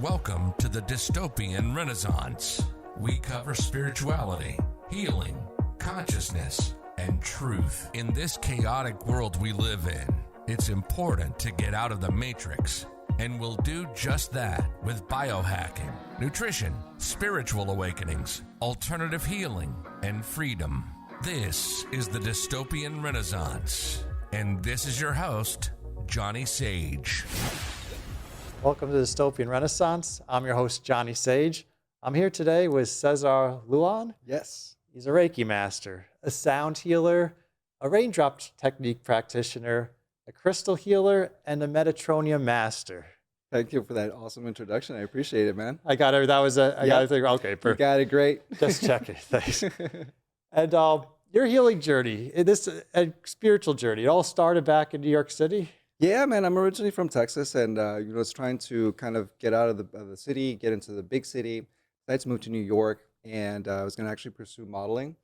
Welcome to the Dystopian Renaissance. We cover spirituality, healing, consciousness, and truth. In this chaotic world we live in, it's important to get out of the matrix, and we'll do just that with biohacking, nutrition, spiritual awakenings, alternative healing, and freedom. This is the Dystopian Renaissance, and this is your host, Johnny Sage. Welcome to the Dystopian Renaissance. I'm your host, Johnny Sage. I'm here today with Cesar Lujan. Yes. He's a Reiki master, a sound healer, a raindrop technique practitioner, a crystal healer, and a Metatronia master. Thank you for that awesome introduction. I appreciate it, man. I got it. That was a, I got to think, okay, You perfect. got it great. Just checking. Thanks. And your healing journey, this a spiritual journey, it all started back in New York City? Yeah, man. I'm originally from Texas, and was trying to kind of get out of the city, get into the big city. Decided to move to New York, and I was going to actually pursue modeling.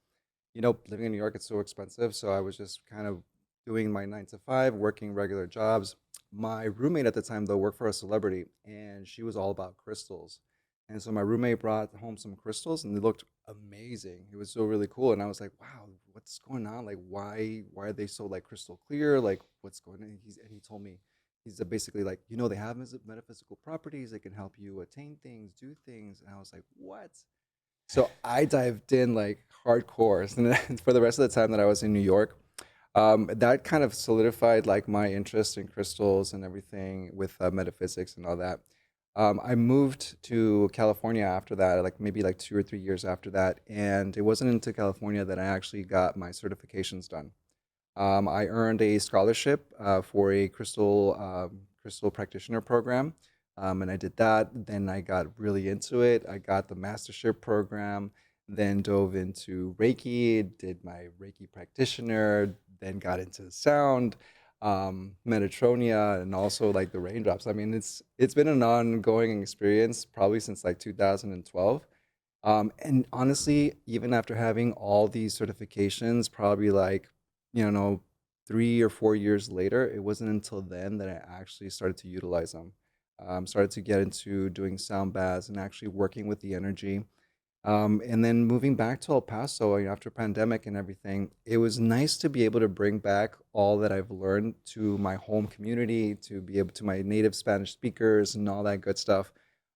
Living in New York, it's so expensive, so I was just kind of doing my 9 to 5, working regular jobs. My roommate at the time, though, worked for a celebrity, and she was all about crystals. And so my roommate brought home some crystals, and they looked amazing. It was so really cool, and I was like, "Wow, what's going on? Like, why are they so like crystal clear? Like, what's going on?" And he told me, he's basically like, they have metaphysical properties. They can help you attain things, do things. And I was like, "What?" So I dived in like hardcore, and then for the rest of the time that I was in New York, that kind of solidified like my interest in crystals and everything with metaphysics and all that. I moved to California after that, like maybe like 2 or 3 years after that, and it wasn't into California that I actually got my certifications done. I earned a scholarship for a crystal practitioner program, and I did that. Then I got really into it. I got the mastership program, then dove into Reiki, did my Reiki practitioner, then got into sound, Metatronia, and also like the raindrops. I mean, it's been an ongoing experience probably since like 2012. And honestly, even after having all these certifications, probably like, you know, 3 or 4 years later, it wasn't until then that I actually started to utilize them. Started to get into doing sound baths and actually working with the energy. And then moving back to El Paso, after pandemic and everything, it was nice to be able to bring back all that I've learned to my home community, to be able to my native Spanish speakers and all that good stuff.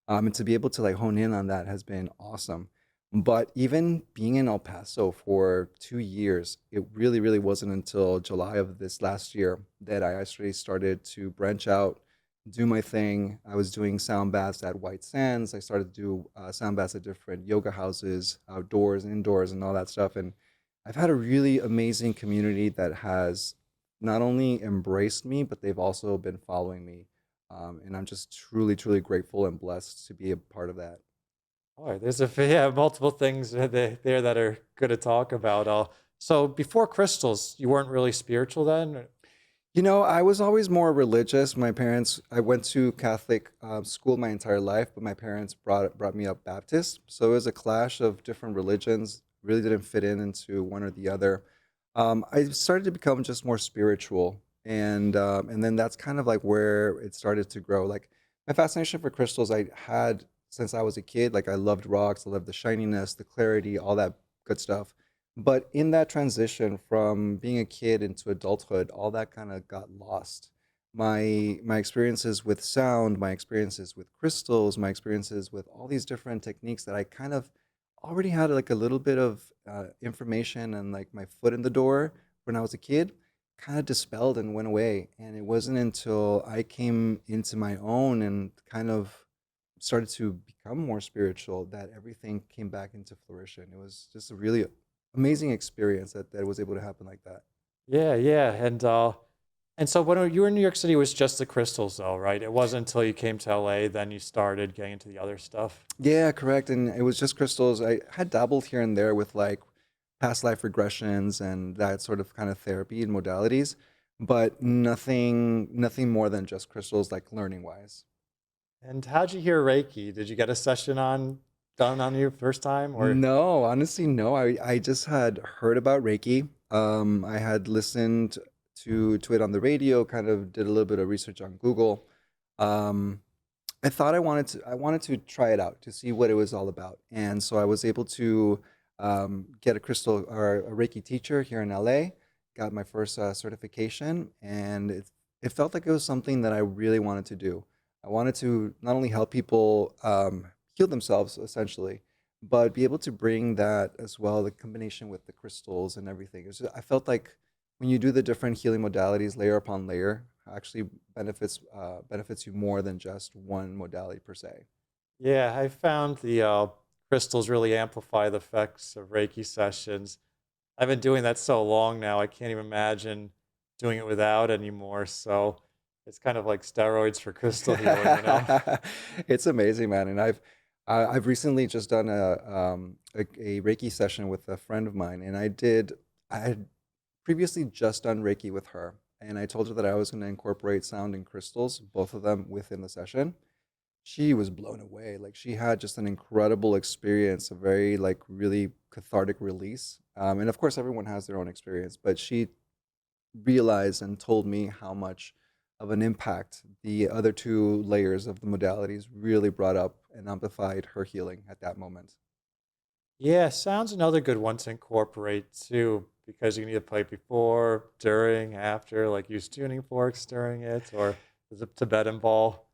And to be able to like hone in on that has been awesome. But even being in El Paso for 2 years, it really, really wasn't until July of this last year that I actually started to branch out, do my thing. I was doing sound baths at White Sands. I started to do sound baths at different yoga houses, outdoors, indoors, and all that stuff. And I've had a really amazing community that has not only embraced me, but they've also been following me. And I'm just truly, truly grateful and blessed to be a part of that. All right, there's multiple things there that are good to talk about. So before crystals, you weren't really spiritual then? I was always more religious. I went to Catholic school my entire life, but my parents brought me up Baptist. So it was a clash of different religions, really didn't fit into one or the other. I started to become just more spiritual. And then that's kind of like where it started to grow. Like my fascination for crystals, I had since I was a kid. Like I loved rocks, I loved the shininess, the clarity, all that good stuff. But in that transition from being a kid into adulthood, all that kind of got lost. My experiences with sound, my experiences with crystals, my experiences with all these different techniques that I kind of already had like a little bit of information and like my foot in the door when I was a kid, kind of dispelled and went away. And it wasn't until I came into my own and kind of started to become more spiritual that everything came back into fruition. It was just a really amazing experience that was able to happen like that. Yeah. And so when you were in New York City, it was just the crystals though, right? It wasn't until you came to LA, then you started getting into the other stuff. Yeah, correct. And it was just crystals. I had dabbled here and there with like past life regressions and that sort of kind of therapy and modalities, but nothing more than just crystals, like learning wise. And how'd you hear Reiki? Did you get a session done on you first time or? No, honestly, no. I just had heard about Reiki. I had listened to it on the radio, kind of did a little bit of research on Google. Um, I thought I wanted to try it out to see what it was all about. And so I was able to get a crystal or a Reiki teacher here in LA, got my first certification, and it felt like it was something that I really wanted to do. I wanted to not only help people heal themselves essentially, but be able to bring that as well, the combination with the crystals and everything. I felt like when you do the different healing modalities layer upon layer, actually benefits you more than just one modality per se. Yeah, I found the crystals really amplify the effects of Reiki sessions. I've been doing that so long now, I can't even imagine doing it without anymore. So it's kind of like steroids for crystal healing, you know? It's amazing, man. And I've recently just done a Reiki session with a friend of mine, and I had previously just done Reiki with her, and I told her that I was going to incorporate sound and crystals, both of them within the session. She was blown away. Like she had just an incredible experience, a very like really cathartic release. And of course, everyone has their own experience, but she realized and told me how much of an impact the other two layers of the modalities really brought up and amplified her healing at that moment. Yeah, sound's another good one to incorporate too, because you can either play it before, during, after, like use tuning forks during it, or the Tibetan ball.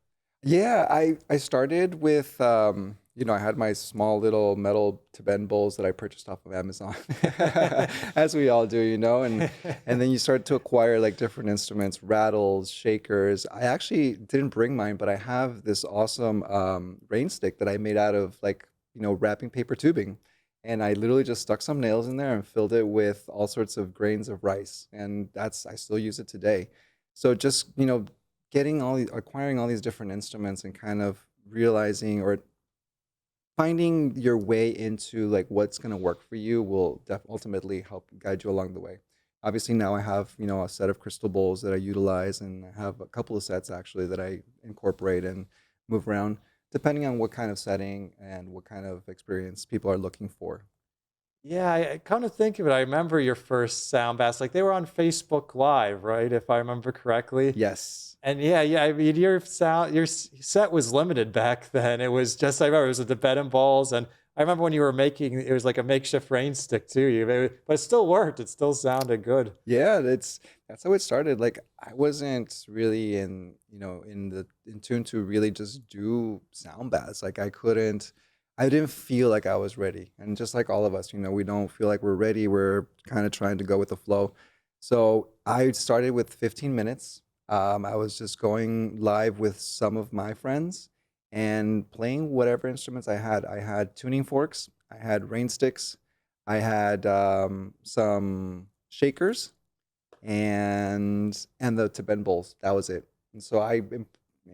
Yeah, I started with I had my small little metal Tibetan bowls that I purchased off of Amazon, as we all do, and then you start to acquire like different instruments, rattles, shakers. I actually didn't bring mine, but I have this awesome rain stick that I made out of like wrapping paper tubing, and I literally just stuck some nails in there and filled it with all sorts of grains of rice, and I still use it today. So just acquiring all these different instruments and kind of realizing or finding your way into like what's going to work for you will ultimately help guide you along the way. Obviously now I have a set of crystal bowls that I utilize, and I have a couple of sets actually that I incorporate and move around depending on what kind of setting and what kind of experience people are looking for. Yeah, I kind of think of it. I remember your first sound baths, like they were on Facebook Live, right? If I remember correctly. Yes. And yeah, I mean, your set was limited back then. It was just, I remember it was with the bed and balls. And I remember when you were making, it was like a makeshift rain stick too. But it still worked. It still sounded good. Yeah, that's how it started. Like I wasn't really in tune to really just do sound baths. Like I didn't feel like I was ready. And just like all of us, we don't feel like we're ready. We're kind of trying to go with the flow. So I started with 15 minutes. I was just going live with some of my friends and playing whatever instruments I had. I had tuning forks, I had rain sticks, I had some shakers, and the Tibetan bowls. That was it. And so I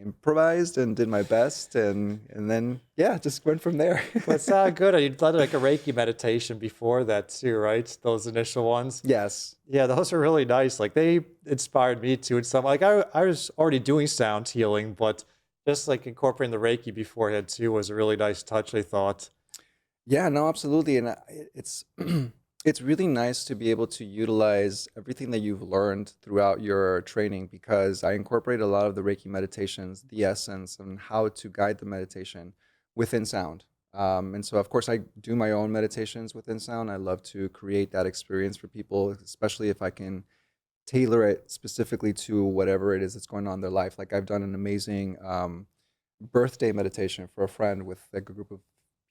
improvised and did my best, and then yeah, just went from there. But it sounded good. You did like a Reiki meditation before that too, right? Those initial ones. Yes. Yeah, those are really nice. Like they inspired me too. And some like I was already doing sound healing, but just like incorporating the Reiki beforehand too was a really nice touch, I thought. Yeah, no, absolutely. And it's it's really nice to be able to utilize everything that you've learned throughout your training, because I incorporate a lot of the Reiki meditations, the essence and how to guide the meditation within sound. And so, of course, I do my own meditations within sound. I love to create that experience for people, especially if I can tailor it specifically to whatever it is that's going on in their life. Like I've done an amazing birthday meditation for a friend with like a group of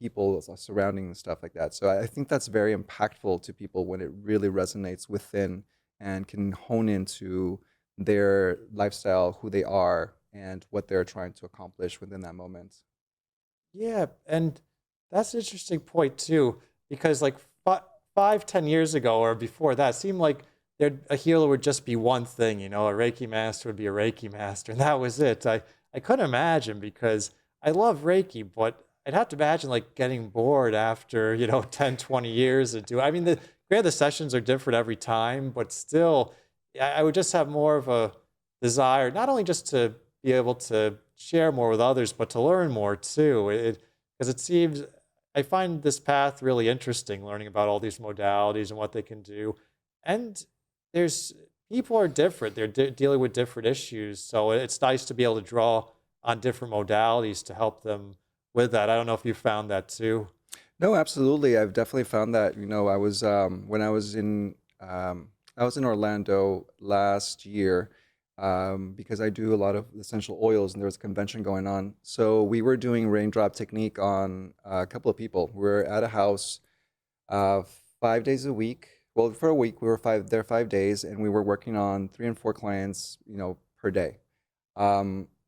people surrounding and stuff like that. So I think that's very impactful to people when it really resonates within and can hone into their lifestyle, who they are, and what they're trying to accomplish within that moment. Yeah, and that's an interesting point too, because like 5, 10 years ago or before that, it seemed like a healer would just be one thing, a Reiki master would be a Reiki master, and that was it. I couldn't imagine because I love Reiki, but I'd have to imagine like getting bored after, 10, 20 years and I mean, the sessions are different every time, but still, I would just have more of a desire, not only just to be able to share more with others, but to learn more too. Because it seems I find this path really interesting, learning about all these modalities and what they can do. And there's people are different; they're dealing with different issues. So it's nice to be able to draw on different modalities to help them with that. I don't know if you found that too. No, absolutely. I've definitely found that, I was when I was in Orlando last year because I do a lot of essential oils and there was a convention going on. So we were doing raindrop technique on a couple of people. We're at a house 5 days a week. Well, for a week we were 5 days, and we were working on 3 and 4 clients, per day.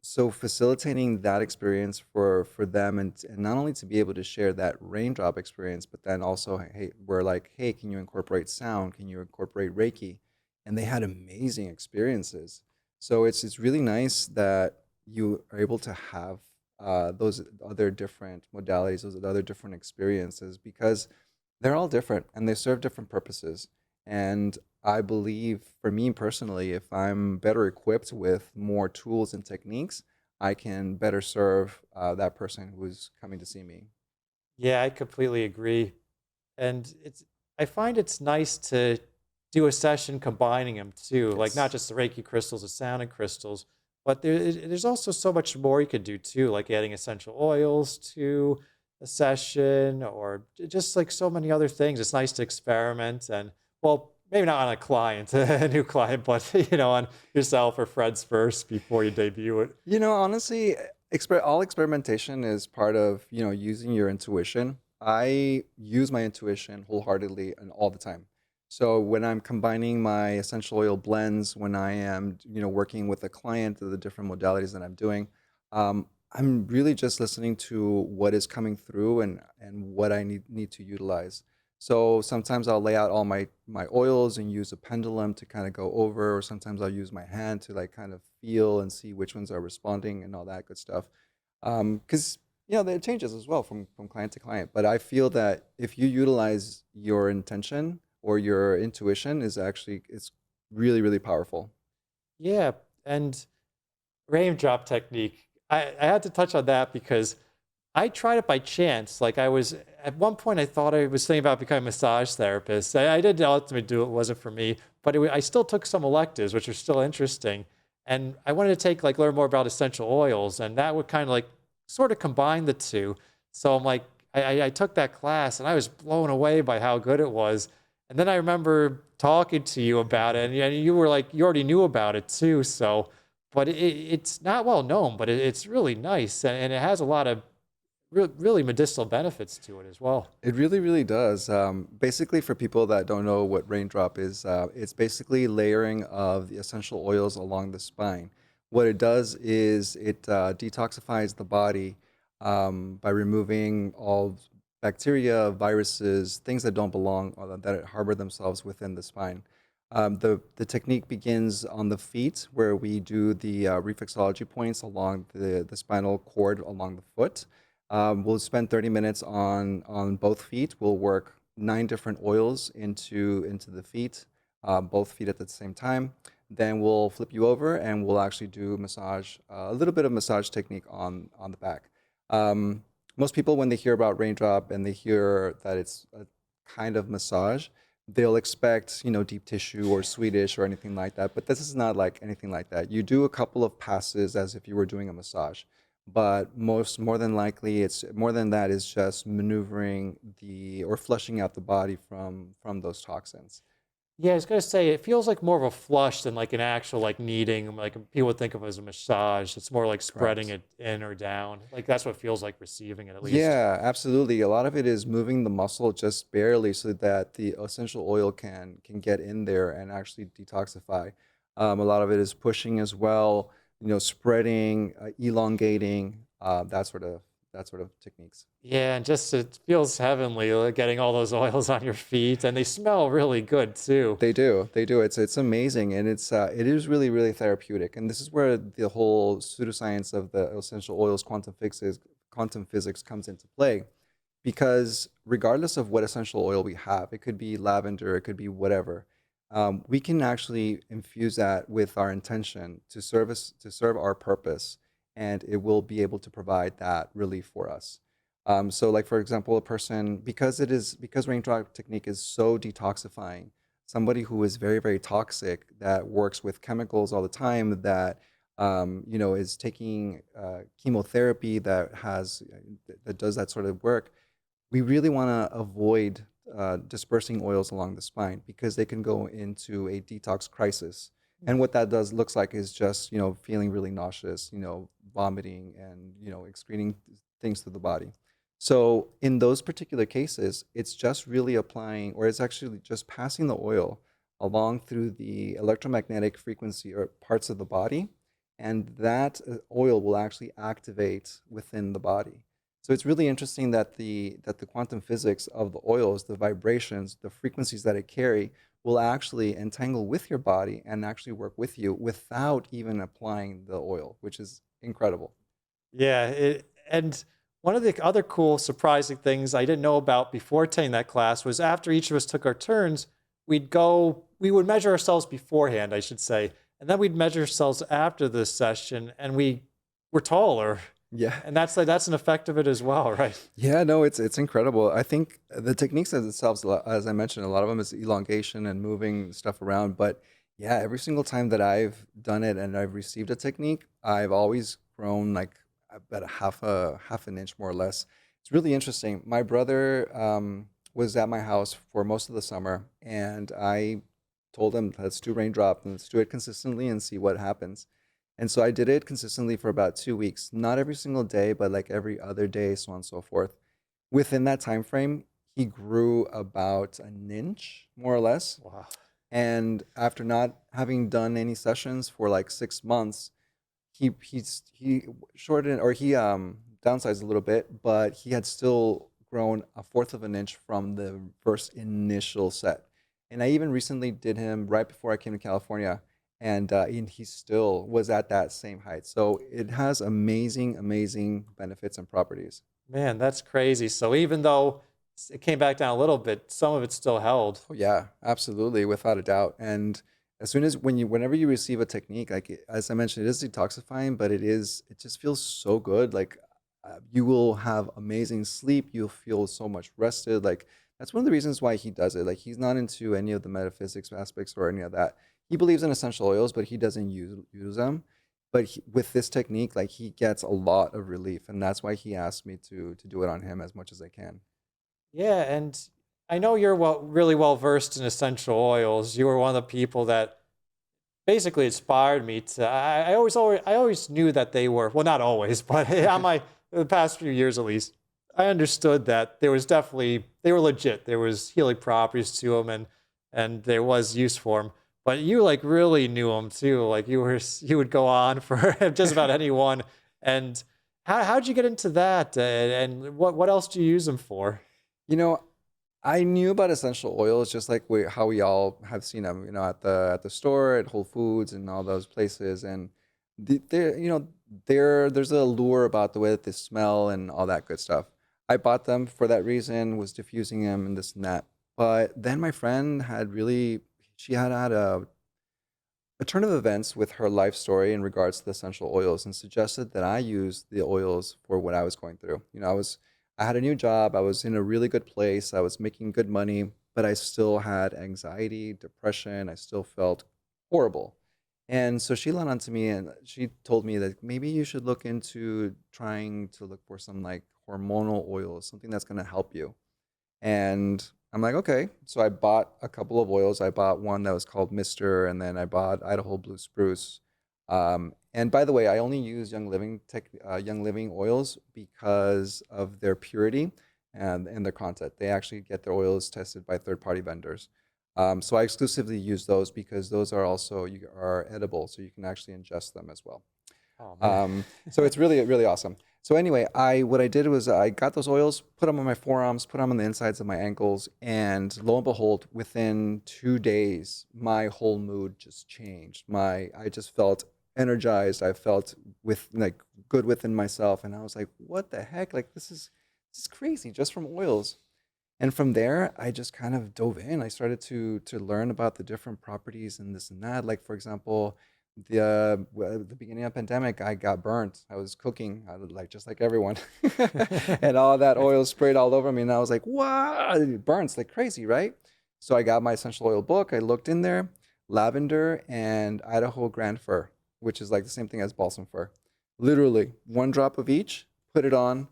So facilitating that experience for them, and not only to be able to share that raindrop experience, but then also, hey, we're like, hey, can you incorporate sound? Can you incorporate Reiki? And they had amazing experiences. So it's really nice that you are able to have those other different modalities, those other different experiences, because they're all different and they serve different purposes. And I believe for me personally, if I'm better equipped with more tools and techniques, I can better serve that person who's coming to see me. Yeah, I completely agree. And I find it's nice to do a session combining them too, like not Yes. just the Reiki crystals, the sounding crystals, but there's also so much more you could do too, like adding essential oils to a session or just like so many other things. It's nice to experiment and, well, maybe not on a client, a new client, but on yourself or friends first before you debut it. Honestly, all experimentation is part of, using your intuition. I use my intuition wholeheartedly and all the time. So when I'm combining my essential oil blends, when I am, working with a client, the different modalities that I'm doing, I'm really just listening to what is coming through and what I need to utilize. So sometimes I'll lay out all my oils and use a pendulum to kind of go over, or sometimes I'll use my hand to like kind of feel and see which ones are responding and all that good stuff. Because it changes as well from client to client. But I feel that if you utilize your intention or your intuition, it's really really powerful. Yeah. And raindrop technique. I had to touch on that because I tried it by chance. Like I was at one point, I thought I was thinking about becoming a massage therapist. I didn't ultimately do it; wasn't for me. But I still took some electives, which are still interesting. And I wanted to take learn more about essential oils, and that would kind of sort of combine the two. So I'm like, I took that class, and I was blown away by how good it was. And then I remember talking to you about it, and you were like, you already knew about it too. So, but it's not well known, but it's really nice, and it has a lot of really medicinal benefits to it as well. It really, really does. Basically, for people that don't know what raindrop is, it's basically layering of the essential oils along the spine. What it does is it detoxifies the body by removing all bacteria, viruses, things that don't belong or that harbor themselves within the spine. The technique begins on the feet, where we do the reflexology points along the spinal cord along the foot. We'll spend 30 minutes on both feet. We'll work 9 different oils into the feet, both feet at the same time. Then we'll flip you over and we'll actually do massage, a little bit of massage technique on the back. Most people, when they hear about raindrop and they hear that it's a kind of massage, they'll expect, deep tissue or Swedish or anything like that. But this is not like anything like that. You do a couple of passes as if you were doing a massage, but more than likely, it's more than that, is just maneuvering the or flushing out the body from those toxins. Yeah, I was gonna say it feels like more of a flush than like an actual kneading. Like people would think of it as a massage. It's more like spreading Correct. it in or down. Like that's what it feels like receiving it at least. Yeah, absolutely. A lot of it is moving the muscle just barely so that the essential oil can get in there and actually detoxify. A lot of it is pushing as well, spreading, elongating, that sort of techniques. Yeah, and just it feels heavenly getting all those oils on your feet, and they smell really good too. They do. It's amazing, and it is really really therapeutic. And this is where the whole pseudoscience of the essential oils, quantum physics comes into play, because regardless of what essential oil we have, it could be lavender, it could be whatever. We can actually infuse that with our intention to serve our purpose, and it will be able to provide that relief for us. So, like for example, a person, because raindrop technique is so detoxifying, somebody who is very very toxic, that works with chemicals all the time, that is taking chemotherapy that does that sort of work, we really want to avoid dispersing oils along the spine because they can go into a detox crisis. And what that looks like is just, feeling really nauseous, vomiting and, excreting things through the body. So in those particular cases, it's just really applying, or it's actually just passing the oil along through the electromagnetic frequency or parts of the body, and that oil will actually activate within the body. So it's really interesting that the quantum physics of the oils, the vibrations, the frequencies that it carry will actually entangle with your body and actually work with you without even applying the oil, which is incredible. Yeah, and one of the other cool, surprising things I didn't know about before taking that class was after each of us took our turns, we would measure ourselves beforehand, I should say, and then we'd measure ourselves after the session, and we were taller. Yeah. And that's an effect of it as well, right? Yeah, no, it's incredible. I think the techniques as themselves, as I mentioned, a lot of them is elongation and moving stuff around. But yeah, every single time that I've done it and I've received a technique, I've always grown like about half an inch more or less. It's really interesting. My brother was at my house for most of the summer, and I told him, let's do raindrop and let's do it consistently and see what happens. And so I did it consistently for about 2 weeks, not every single day, but like every other day, so on and so forth. Within that time frame, he grew about an inch, more or less. Wow. And after not having done any sessions for like 6 months, he shortened, or he downsized a little bit, but he had still grown a fourth of an inch from the first initial set. And I even recently did him right before I came to California, and he still was at that same height. So it has amazing, amazing benefits and properties. Man, that's crazy. So even though it came back down a little bit, some of it still held. Oh yeah, absolutely, without a doubt. And as soon as whenever you receive a technique, like as I mentioned, it is detoxifying, but it just feels so good. Like you will have amazing sleep. You'll feel so much rested. Like that's one of the reasons why he does it. Like he's not into any of the metaphysics aspects or any of that. He believes in essential oils, but he doesn't use them. But with this technique, like he gets a lot of relief, and that's why he asked me to do it on him as much as I can. Yeah, and I know you're really well versed in essential oils. You were one of the people that basically inspired me to. I always knew that they were, well, not always, but on the past few years at least, I understood that there was definitely, they were legit. There was healing properties to them, and there was use for them. But you like really knew them too. Like you would go on for just about anyone. And how'd you get into that? And what else do you use them for? You know, I knew about essential oils just like how we all have seen them, at the store, at Whole Foods, and all those places. And there's a allure about the way that they smell and all that good stuff. I bought them for that reason, was diffusing them and this and that. But then my friend she had a turn of events with her life story in regards to the essential oils, and suggested that I use the oils for what I was going through. I had a new job. I was in a really good place. I was making good money, but I still had anxiety, depression. I still felt horrible. And so she led on to me and she told me that maybe you should look into trying to look for some like hormonal oils, something that's going to help you. And I'm like, okay. So I bought a couple of oils. I bought one that was called Mister, and then I bought Idaho Blue Spruce. And by the way, I only use Young Living oils because of their purity and their content. They actually get their oils tested by third-party vendors. So I exclusively use those because those are also are edible, so you can actually ingest them as well. Oh man. So it's really, really awesome. So anyway, what I did was I got those oils, put them on my forearms, put them on the insides of my ankles, and lo and behold, within 2 days, my whole mood just changed. I just felt energized. I felt good within myself, and I was like, "What the heck? Like this is crazy, just from oils." And from there, I just kind of dove in. I started to learn about the different properties and this and that. Like for example, the beginning of the pandemic, I got burnt. I was cooking, just like everyone, and all that oil sprayed all over me. And I was like, "Wow, it burns like crazy, right?" So I got my essential oil book. I looked in there, lavender and Idaho Grand Fir. which is like the same thing as balsam fir. Literally, one drop of each, put it on.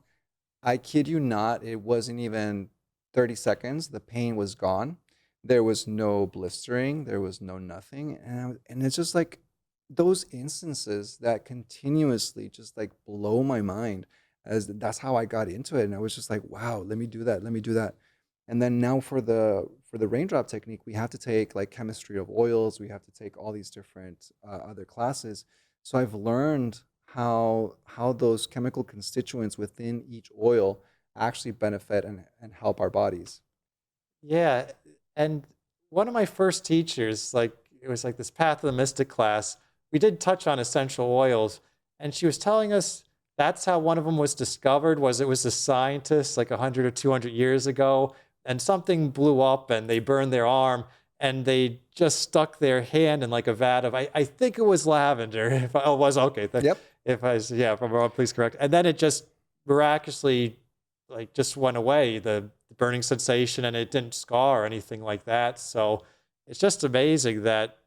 I kid you not, it wasn't even 30 seconds. The pain was gone. There was no blistering. There was no nothing. And it's just like those instances that continuously just like blow my mind, as that's how I got into it. And I was just like, wow, let me do that. Let me do that. And then now for the raindrop technique, we have to take like chemistry of oils. We have to take all these different other classes. So I've learned how those chemical constituents within each oil actually benefit and help our bodies. Yeah, and one of my first teachers, like it was like this Path of the Mystic class, we did touch on essential oils, and she was telling us that's how one of them was discovered, was it was a scientist like 100 or 200 years ago, and something blew up and they burned their arm and they just stuck their hand in like a vat of, I think it was lavender. If I, oh, it was okay. Yep. If I, yeah, if I'm wrong, please correct. And then it just miraculously like just went away, the burning sensation, and it didn't scar or anything like that. So it's just amazing that,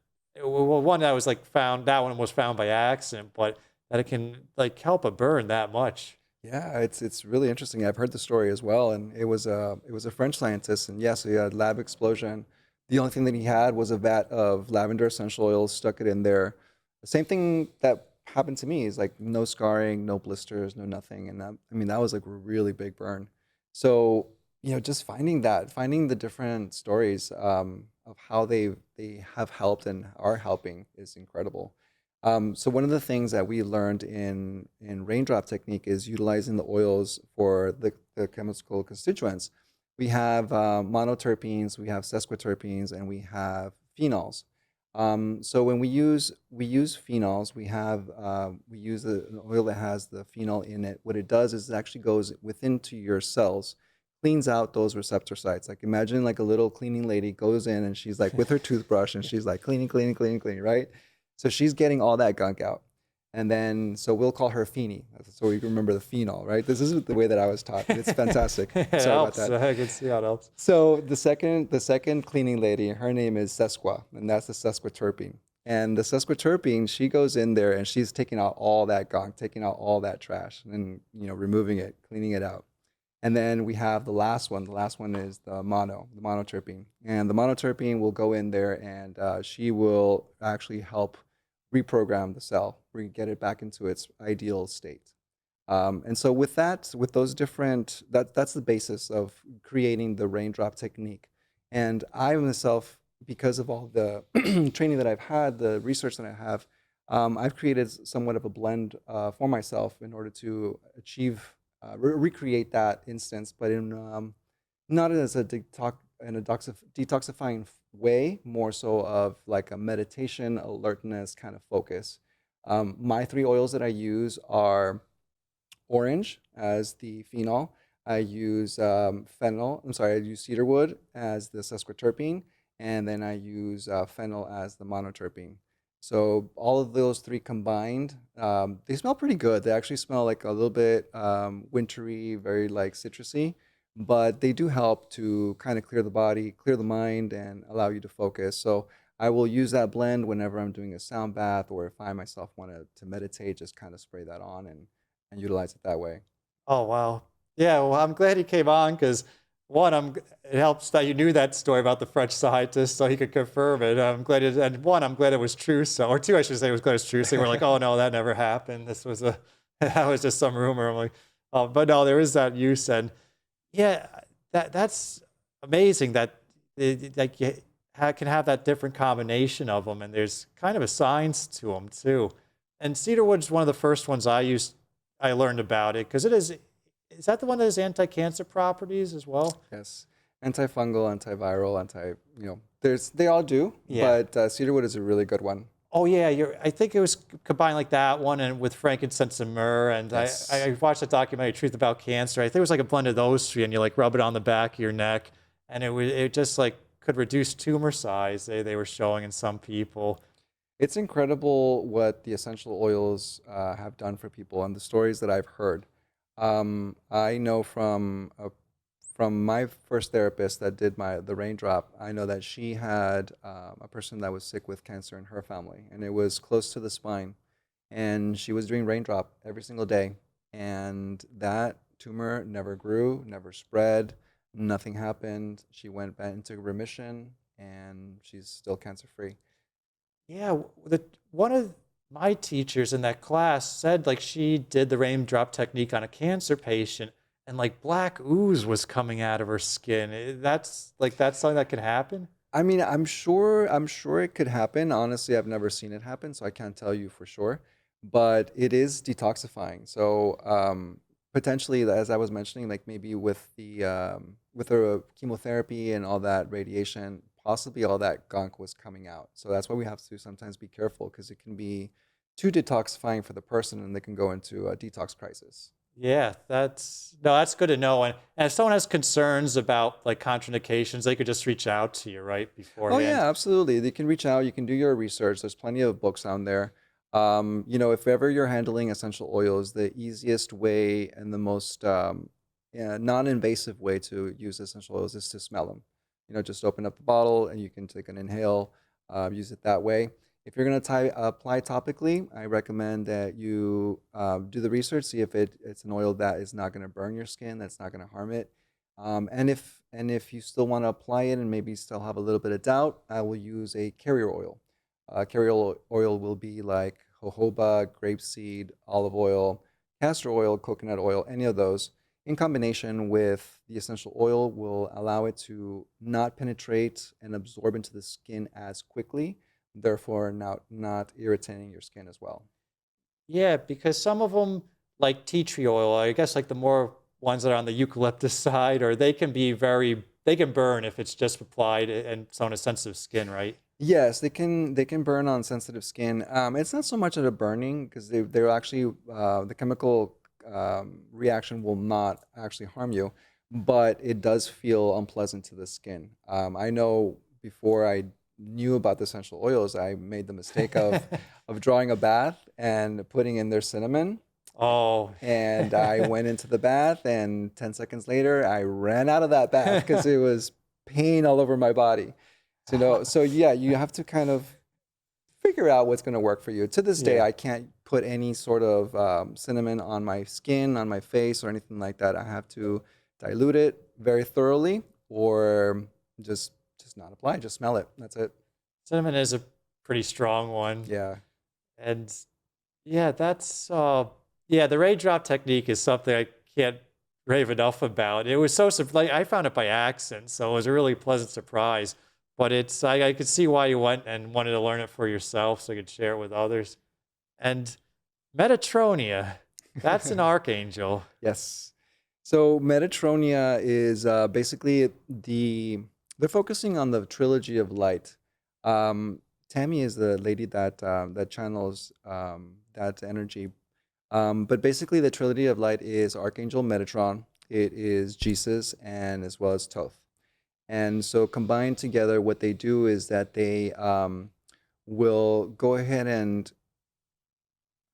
well, one that was like found, that one was found by accident, but that it can like help a burn that much. Yeah, it's really interesting. I've heard the story as well, and it was a French scientist, and yes, he had lab explosion. The only thing that he had was a vat of lavender essential oils, stuck it in there. The same thing that happened to me is like no scarring, no blisters, no nothing, and that, I mean, that was like a really big burn. So just finding the different stories of how they have helped and are helping is incredible. So one of the things that we learned in raindrop technique is utilizing the oils for the chemical constituents. We have monoterpenes, we have sesquiterpenes, and we have phenols. So when we use phenols, we use an oil that has the phenol in it. What it does is it actually goes within to your cells, cleans out those receptor sites. Like imagine like a little cleaning lady goes in and she's like with her toothbrush and she's like cleaning, cleaning, cleaning, cleaning, right? So she's getting all that gunk out. And then, so we'll call her Feeny. So we remember the phenol, right? This is the way that I was taught. It's fantastic. It Sorry helps. about that. I can see how it helps. So the second cleaning lady, her name is Sesqua, and that's the sesquiterpene. And the sesquiterpene, she goes in there and she's taking out all that gunk, taking out all that trash, and removing it, cleaning it out. And then we have the last one. The last one is the monoterpene. And the monoterpene will go in there and she will actually help reprogram the cell, get it back into its ideal state. And so with those different, that's the basis of creating the raindrop technique. And I myself, because of all the training that I've had, the research that I have, I've created somewhat of a blend for myself in order to achieve, recreate that instance, but in not as a detoxifying way, more so of like a meditation, alertness kind of focus. My three oils that I use are orange as the phenol. I use fennel. I'm sorry, I use cedarwood as the sesquiterpene, and then I use fennel as the monoterpene. So all of those three combined, they smell pretty good. They actually smell like a little bit wintry, very like citrusy, but they do help to kind of clear the body, clear the mind, and allow you to focus. So I will use that blend whenever I'm doing a sound bath, or if I myself want to meditate, just kind of spray that on and utilize it that way. Oh, wow. Yeah, well, I'm glad he came on because one, it helps that you knew that story about the French scientist so he could confirm it. I'm glad it, and one, I'm glad it was true. So, or two, I should say, it was glad it was true. So we're like, oh no, that never happened. This was that was just some rumor. I'm like, oh, but no, there is that use, and yeah, that's amazing that like you can have that different combination of them, and there's kind of a science to them too. And cedarwood's one of the first ones I learned about it because it is. Is that the one that has anti-cancer properties as well? Yes, antifungal, antiviral, they all do, Yeah. but cedarwood is a really good one. Oh yeah, I think it was combined like that one and with frankincense and myrrh. And Yes. I watched a documentary, Truth About Cancer. I think it was like a blend of those three, and you like rub it on the back of your neck, and it just like could reduce tumor size. They were showing in some people. It's incredible what the essential oils have done for people and the stories that I've heard. I know from my first therapist that did the raindrop. I know that she had a person that was sick with cancer in her family, and it was close to the spine. and she was doing raindrop every single day, and that tumor never grew, never spread, nothing happened. She went back into remission, and she's still cancer free. Yeah, one of my teachers in that class said like she did the raindrop technique on a cancer patient, and like black ooze was coming out of her skin. That's something that can happen. I mean, I'm sure it could happen. Honestly, I've never seen it happen, so I can't tell you for sure. But it is detoxifying. So potentially, as I was mentioning, like maybe with the chemotherapy and all that radiation, possibly all that gunk was coming out. So that's why we have to sometimes be careful because it can be too detoxifying for the person, and they can go into a detox crisis. Yeah, that's good to know. And if someone has concerns about like contraindications, they could just reach out to you right Oh yeah, beforehand. absolutely. You can reach out. You can do your research. There's plenty of books on there. If ever you're handling essential oils, the easiest way and the most non-invasive way to use essential oils is to smell them. Just open up the bottle and you can take an inhale, use it that way. If you're going to apply topically, I recommend that you do the research, see if it's an oil that is not going to burn your skin, that's not going to harm it. And if you still want to apply it and maybe still have a little bit of doubt, I will use a carrier oil. Carrier oil will be like jojoba, grapeseed, olive oil, castor oil, coconut oil, any of those. In combination with the essential oil will allow it to not penetrate and absorb into the skin as quickly, therefore not irritating your skin as well. Yeah, because some of them, like tea tree oil, I guess like the more ones that are on the eucalyptus side, or they can burn if it's just applied and it's on a sensitive skin, right? Yes, they can burn on sensitive skin. It's not so much of a burning because they're actually the chemical reaction will not actually harm you, but it does feel unpleasant to the skin. I know before I knew about the essential oils, I made the mistake of drawing a bath and putting in their cinnamon, Oh, and I went into the bath, and 10 seconds later, I ran out of that bath because it was pain all over my body. So yeah, you have to kind of figure out what's going to work for you. To this day, yeah. I can't put any sort of cinnamon on my skin, on my face, or anything like that. I have to dilute it very thoroughly, or just just not apply. Just smell it. That's it. Cinnamon is a pretty strong one. Yeah. And yeah, yeah, the raindrop technique is something I can't rave enough about. It was like I found it by accident, so it was a really pleasant surprise. But I could see why you went and wanted to learn it for yourself so you could share it with others. And Metatronia, that's an archangel. Yes. So Metatronia is basically they're focusing on the trilogy of light. Tammy is the lady that channels that energy. But basically, the trilogy of light is Archangel Metatron, it is Jesus, and as well as Thoth. And so combined together, what they do is that they will go ahead and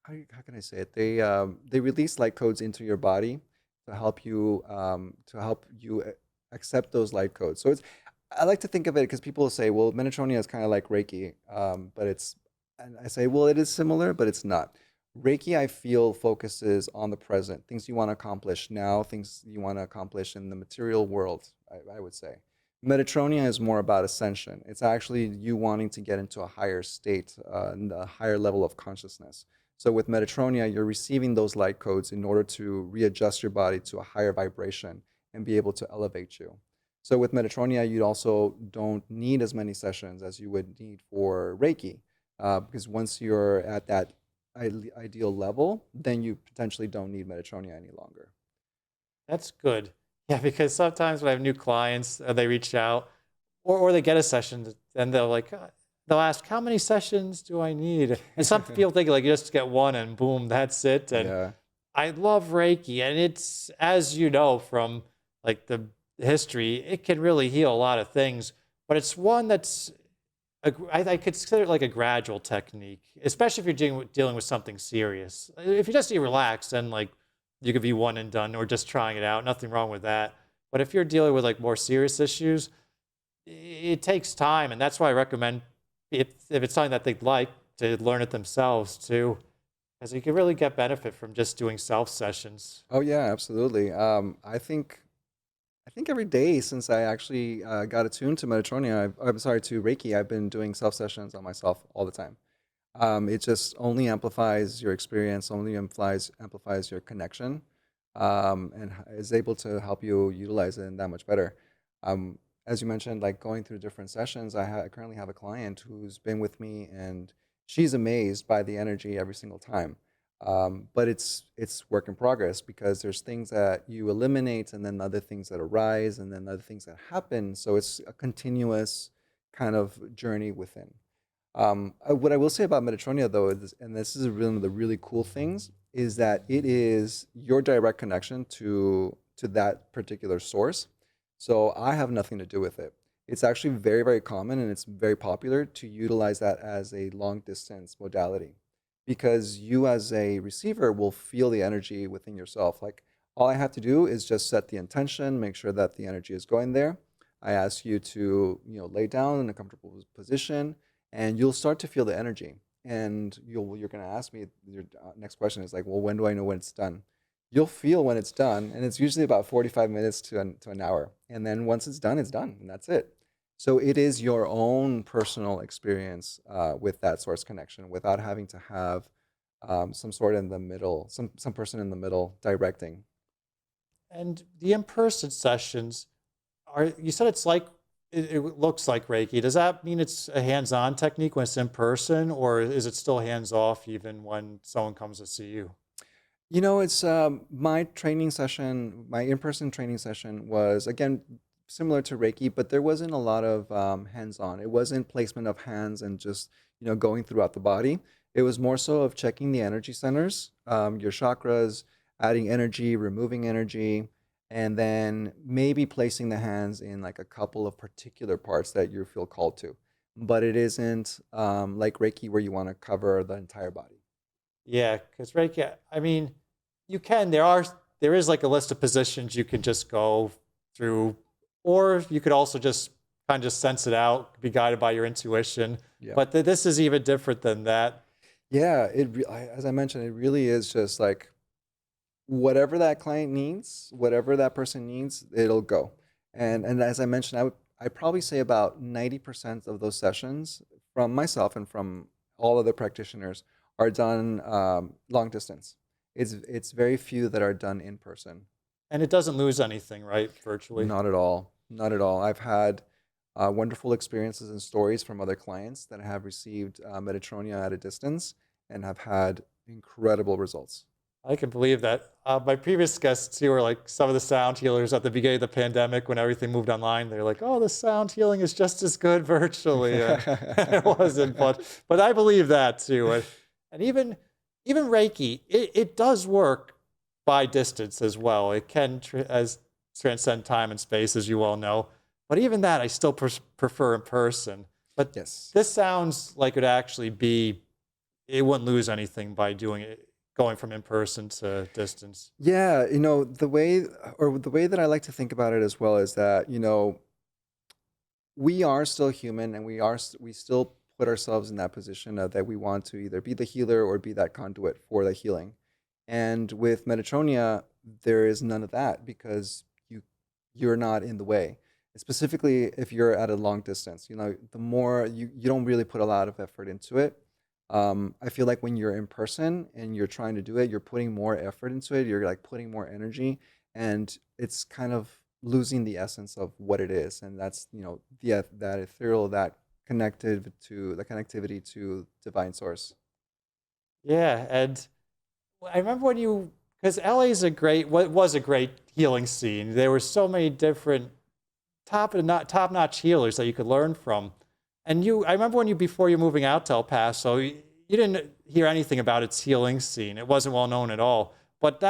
how can I say it? They release light codes into your body to help you accept those light codes. So I like to think of it because people say, well, Metatronia is kind of like Reiki, and I say, well, it is similar, but it's not. Reiki, I feel, focuses on the present, things you want to accomplish now, things you want to accomplish in the material world, I would say. Metatronia is more about ascension. It's actually you wanting to get into a higher state, and a higher level of consciousness. So with Metatronia, you're receiving those light codes in order to readjust your body to a higher vibration and be able to elevate you. So with Metatronia, you also don't need as many sessions as you would need for Reiki, because once you're at that ideal level, then you potentially don't need Metatronia any longer. That's good. Yeah, because sometimes when I have new clients, they reach out or they get a session and they'll ask, how many sessions do I need? And some people think like you just get one and boom, that's it. And Yeah. I love Reiki, and it's, as you know from like the history, it can really heal a lot of things, but it's one I consider it like a gradual technique, especially if you're dealing with something serious. If you just need to relax, then like you could be one and done or just trying it out. Nothing wrong with that. But if you're dealing with like more serious issues, it takes time, and that's why I recommend if it's something that they'd like to learn it themselves too. Because you can really get benefit from just doing self sessions. Oh yeah, absolutely. I think every day since I actually got attuned to Metatronia, I'm sorry, to Reiki, I've been doing self sessions on myself all the time. It just only amplifies your experience, only amplifies your connection, and is able to help you utilize it that much better. Um, as you mentioned, like going through different sessions, I currently have a client who's been with me, and she's amazed by the energy every single time. But it's work in progress because there's things that you eliminate, and then other things that arise, and then other things that happen. So it's a continuous kind of journey within. What I will say about Metatronia, though, is, and this is one of the really cool things, is that it is your direct connection to that particular source. So I have nothing to do with it. It's actually very, very common and it's very popular to utilize that as a long distance modality because you, as a receiver, will feel the energy within yourself. Like all I have to do is just set the intention, make sure that the energy is going there. I ask you to, lay down in a comfortable position and you'll start to feel the energy. And you're going to ask me, your next question is like, well, when do I know when it's done? You'll feel when it's done, and it's usually about 45 minutes to an hour. And then once it's done, and that's it. So it is your own personal experience with that source connection without having to have some sort in the middle, some person in the middle directing. And the in-person sessions you said it's like it looks like Reiki. Does that mean it's a hands-on technique when it's in person, or is it still hands-off even when someone comes to see you? It's my training session, my in-person training session was, again, similar to Reiki, but there wasn't a lot of hands-on. It wasn't placement of hands and just, going throughout the body. It was more so of checking the energy centers, your chakras, adding energy, removing energy, and then maybe placing the hands in like a couple of particular parts that you feel called to. But it isn't like Reiki where you want to cover the entire body. Yeah, because Reiki, I mean, you can. There is like a list of positions you can just go through, or you could also just kind of just sense it out, be guided by your intuition. Yeah. But this is even different than that. Yeah, as I mentioned, it really is just like whatever that client needs, whatever that person needs, it'll go. And as I mentioned, I probably say about 90% of those sessions from myself and from all other practitioners are done long distance. It's very few that are done in person. And it doesn't lose anything, right? Virtually. Not at all. Not at all. I've had wonderful experiences and stories from other clients that have received Metatronia at a distance and have had incredible results. I can believe that. My previous guests here were like some of the sound healers at the beginning of the pandemic when everything moved online. They're like, "Oh, the sound healing is just as good virtually," and it wasn't. But I believe that too. And even Reiki, it does work by distance as well. It can transcend time and space, as you all know. But even that, I still prefer in person. But Yes. this sounds like it actually be. It wouldn't lose anything by doing it, going from in person to distance. Yeah, the way that I like to think about it as well is that, we are still human and we still put ourselves in that position of that we want to either be the healer or be that conduit for the healing. And with Metatronia, there is none of that because you're not in the way. Specifically, if you're at a long distance, the more you don't really put a lot of effort into it. I feel like when you're in person and you're trying to do it, you're putting more effort into it. You're like putting more energy, and it's kind of losing the essence of what it is. And that's that ethereal, that connectivity to divine source. Yeah, and I remember because LA is was a great healing scene. There were so many different top-notch healers that you could learn from. And I remember before you're moving out to El Paso, you didn't hear anything about its healing scene. It wasn't well known at all. But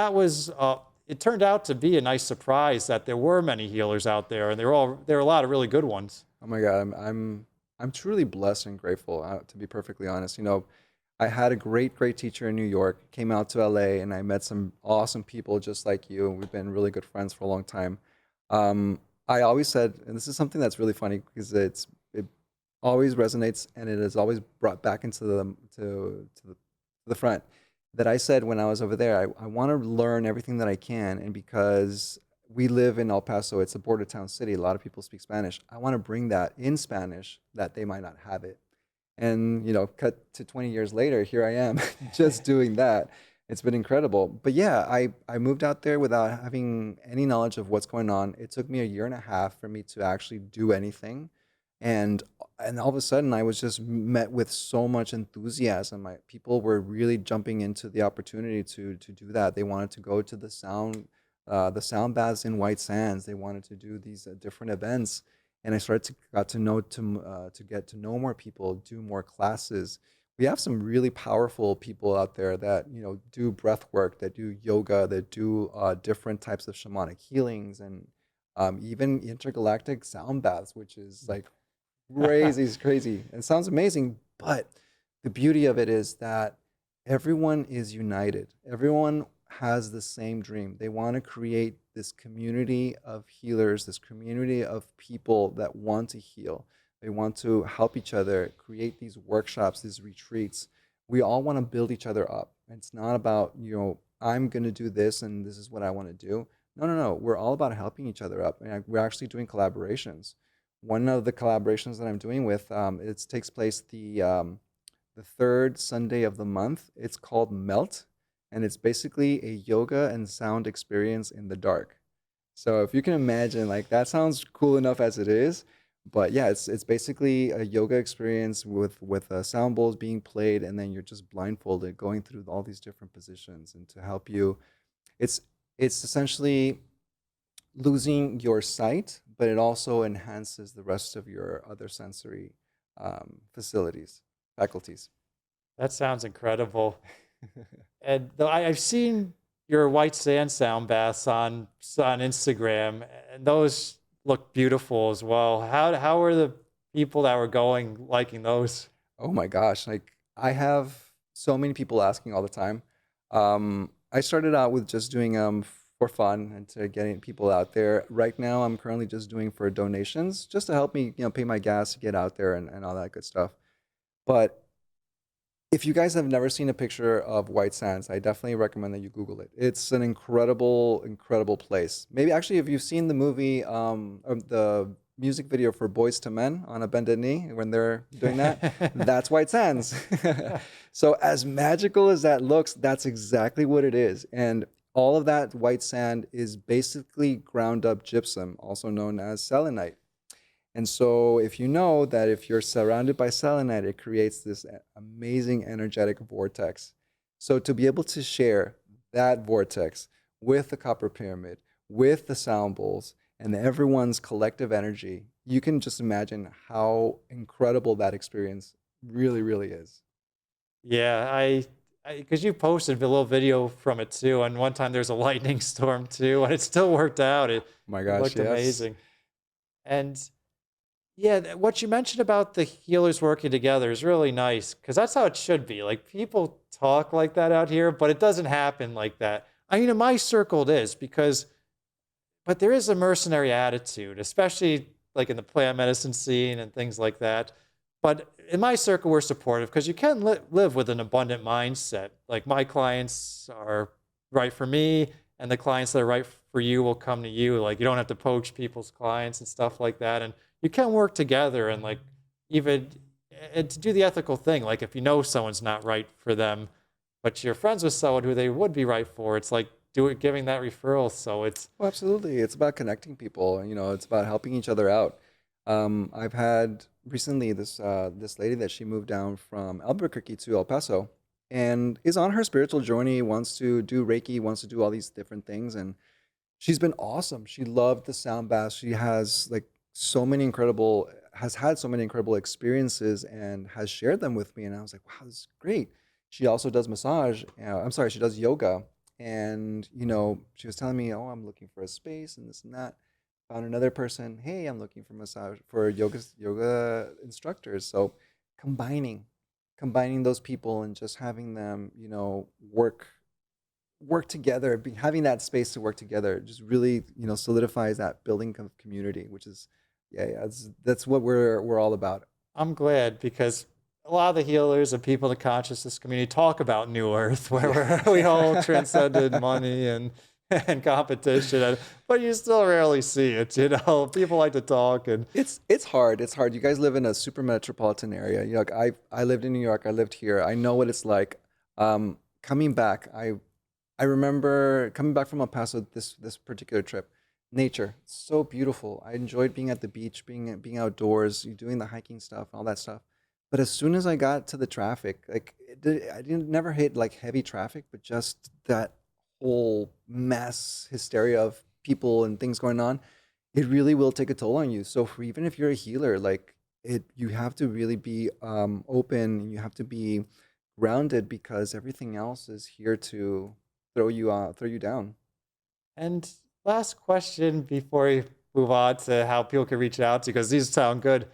it turned out to be a nice surprise that there were many healers out there, and there were a lot of really good ones. Oh my God, I'm truly blessed and grateful, to be perfectly honest. I had a great teacher in New York, came out to LA, and I met some awesome people just like you, and we've been really good friends for a long time. I always said, and this is something that's really funny because it always resonates and it is always brought back into the front, that I said when I was over there, I want to learn everything that I can. And because we live in El Paso, it's a border town city, a lot of people speak Spanish. I want to bring that in Spanish that they might not have it. And, cut to 20 years later, here I am just doing that. It's been incredible. But yeah, I moved out there without having any knowledge of what's going on. It took me a year and a half for me to actually do anything. And all of a sudden I was just met with so much enthusiasm. People were really jumping into the opportunity to do that. They wanted to go to the sound baths in White Sands. They wanted to do these different events, and I started to got to get to know more people, do more classes. We have some really powerful people out there that do breath work, that do yoga, that do different types of shamanic healings, and even intergalactic sound baths, which is like crazy, it's crazy. It sounds amazing, but the beauty of it is that everyone is united. Everyone has the same dream. They want to create this community of healers, this community of people that want to heal. They want to help each other, create these workshops, these retreats. We all want to build each other up. It's not about, I'm going to do this and this is what I want to do. No, no, no. We're all about helping each other up. And we're actually doing collaborations. One of the collaborations that I'm doing with, it takes place the third Sunday of the month. It's called Melt, and it's basically a yoga and sound experience in the dark. So if you can imagine, like that sounds cool enough as it is, but yeah, it's basically a yoga experience with sound bowls being played, and then you're just blindfolded going through all these different positions, and to help you, it's it's essentially losing your sight, but it also enhances the rest of your other sensory faculties. That sounds incredible. And though I've seen your white sand sound baths on Instagram, and those look beautiful as well. How are the people that were going liking those? Oh my gosh, like I have so many people asking all the time. I started out with just doing for fun and to getting people out there. Right now, I'm currently just doing for donations, just to help me, pay my gas to get out there and all that good stuff. But if you guys have never seen a picture of White Sands, I definitely recommend that you Google it. It's an incredible, incredible place. Maybe actually, if you've seen the movie, or the music video for Boys to Men on a bended knee when they're doing that, that's White Sands. So as magical as that looks, that's exactly what it is. And all of that white sand is basically ground up gypsum, also known as selenite. And so if you know that if you're surrounded by selenite, it creates this amazing energetic vortex. So to be able to share that vortex with the copper pyramid, with the sound bowls, and everyone's collective energy, you can just imagine how incredible that experience really, really is. Yeah, I because you posted a little video from it too, and one time there's a lightning storm too, and it still worked out. It Oh my it gosh, looked yes. amazing. And yeah, what you mentioned about the healers working together is really nice because that's how it should be. Like people talk like that out here, but it doesn't happen like that. I mean, in my circle, it is because, but there is a mercenary attitude, especially like in the plant medicine scene and things like that. But in my circle, we're supportive because you can live with an abundant mindset. Like my clients are right for me, and the clients that are right for you will come to you. Like you don't have to poach people's clients and stuff like that. And you can work together and like even and to do the ethical thing. Like if you know someone's not right for them, but you're friends with someone who they would be right for, it's like giving that referral. So it's Well, absolutely. It's about connecting people. It's about helping each other out. I've had recently this lady that she moved down from Albuquerque to El Paso, and is on her spiritual journey. Wants to do Reiki, wants to do all these different things, and she's been awesome. She loved the sound bath. She has like has had so many incredible experiences and has shared them with me. And I was like, wow, this is great. She also does massage. I'm sorry, she does yoga. And, she was telling me, oh, I'm looking for a space and this and that. Found another person, hey, I'm looking for massage for yoga instructors. So combining, combining those people and just having them, work together, having that space to work together just really, solidifies that building of community, which is, yeah, that's what we're all about. I'm glad because a lot of the healers and people in the consciousness community talk about New Earth, where we all transcended money and competition, but you still rarely see it. People like to talk, and It's hard. It's hard. You guys live in a super metropolitan area. Like I lived in New York. I lived here. I know what it's like. Coming back, I remember coming back from El Paso this particular trip. Nature, so beautiful. I enjoyed being at the beach, being outdoors, doing the hiking stuff, all that stuff. But as soon as I got to the traffic, like I didn't never hit like heavy traffic, but just that whole mass hysteria of people and things going on, it really will take a toll on you. So even if you're a healer, like you have to really be open, and you have to be grounded, because everything else is here to throw you down. and last question before we move on to how people can reach out to you, because these sound good.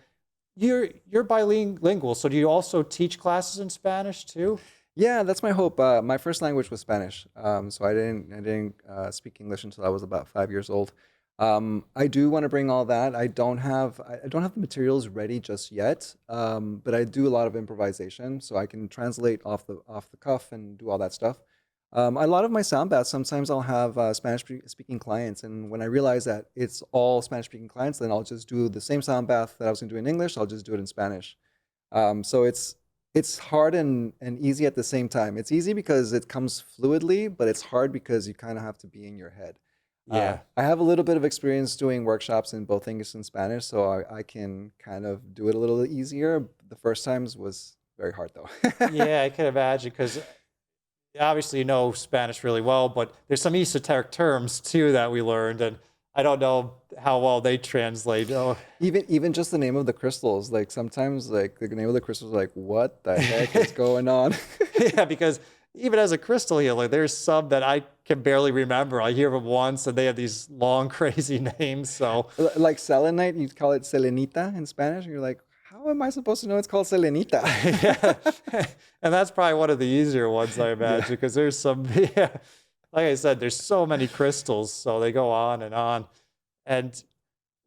You're bilingual, so do you also teach classes in Spanish too? Yeah, that's my hope. My first language was Spanish, so I didn't speak English until I was about 5 years old. I do want to bring all that. I don't have the materials ready just yet, but I do a lot of improvisation, so I can translate off the cuff and do all that stuff. A lot of my sound baths, sometimes I'll have Spanish speaking clients, and when I realize that it's all Spanish speaking clients, then I'll just do the same sound bath that I was going to do in English. I'll just do it in Spanish. So it's hard and easy at the same time. It's easy because it comes fluidly, but it's hard because you kind of have to be in your head. Yeah. I have a little bit of experience doing workshops in both English and Spanish, so I can kind of do it a little easier. The first times was very hard though. Yeah, I can imagine, because obviously you know Spanish really well, but there's some esoteric terms too that we learned, and I don't know how well they translate. Oh, Even just the name of the crystals, like sometimes like the name of the crystals, like what the heck is going on? yeah, because even as a crystal healer, there's some that I can barely remember. I hear them once, and they have these long, crazy names. So Like selenite, you call it selenita in Spanish, and you're like, how am I supposed to know it's called selenita? yeah, and that's probably one of the easier ones, I imagine, because there's some. Yeah, like I said, there's so many crystals, so they go on and on. And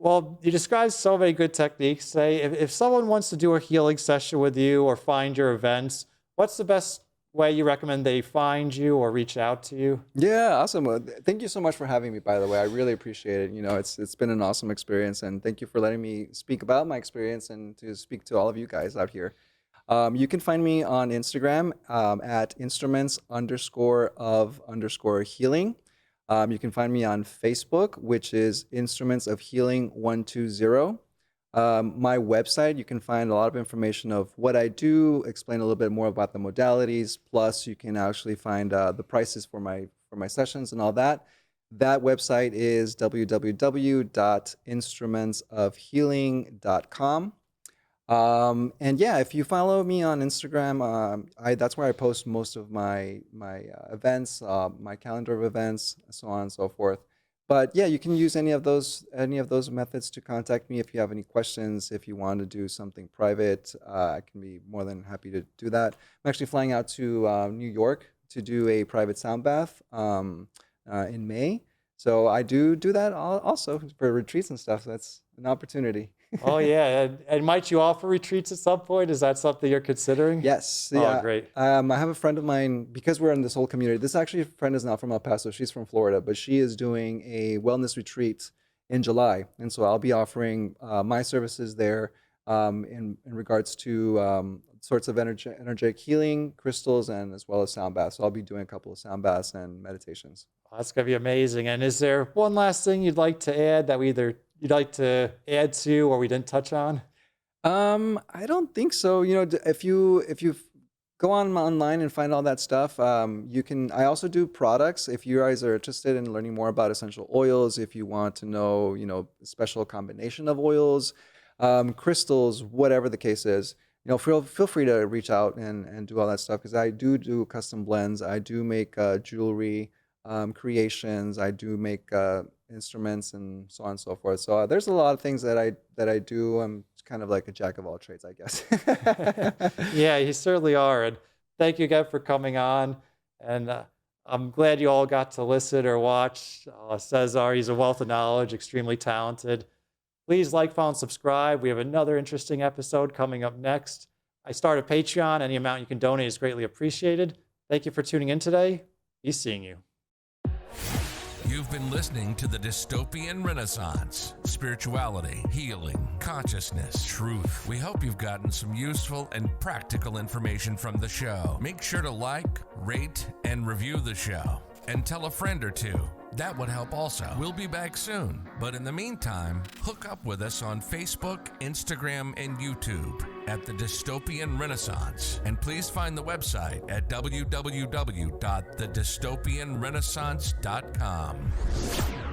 well, you described so many good techniques. Say, if someone wants to do a healing session with you or find your events, what's the best way you recommend they find you or reach out to you? Yeah, awesome. Thank you so much for having me, by the way. I really appreciate it. It's been an awesome experience, and thank you for letting me speak about my experience and to speak to all of you guys out here. You can find me on Instagram at instruments_of_healing. You can find me on Facebook, which is Instruments of Healing 120. My website, you can find a lot of information of what I do, explain a little bit more about the modalities, plus you can actually find the prices for my sessions and all that. That website is www.instrumentsofhealing.com. And yeah, if you follow me on Instagram, that's where I post most of my events, my calendar of events, so on and so forth. But yeah, you can use any of those methods to contact me if you have any questions. If you want to do something private, I can be more than happy to do that. I'm actually flying out to New York to do a private sound bath in May. So I do that also for retreats and stuff. So that's an opportunity. Oh yeah, and might you offer retreats at some point? Is that something you're considering? Yes. Oh, Yeah. great. I have a friend of mine, because we're in this whole community. This actually friend is not from El Paso. She's from Florida, but she is doing a wellness retreat in July. And so I'll be offering my services there in regards to sorts of energetic healing, crystals, and as well as sound baths. So I'll be doing a couple of sound baths and meditations. That's gonna be amazing. And is there one last thing you'd like to add that you'd like to add to or we didn't touch on? I don't think so. If you go online and find all that stuff, you can. I also do products. If you guys are interested in learning more about essential oils, if you want to know, special combination of oils, crystals, whatever the case is, feel free to reach out and do all that stuff, because I do custom blends. I do make jewelry creations. I do make instruments and so on and so forth. So there's a lot of things that I do. I'm kind of like a jack of all trades, I guess. Yeah, you certainly are. And thank you again for coming on. And I'm glad you all got to listen or watch Cesar. He's a wealth of knowledge, extremely talented. Please like, follow, and subscribe. We have another interesting episode coming up next. I started Patreon. Any amount you can donate is greatly appreciated. Thank you for tuning in today. Be seeing you. You've been listening to the Dystopian Renaissance. Spirituality, healing, consciousness, truth. We hope you've gotten some useful and practical information from the show. Make sure to like, rate, and review the show. And tell a friend or two. That would help also. We'll be back soon. But in the meantime, hook up with us on Facebook, Instagram, and YouTube at the Dystopian Renaissance. And please find the website at www.thedystopianrenaissance.com.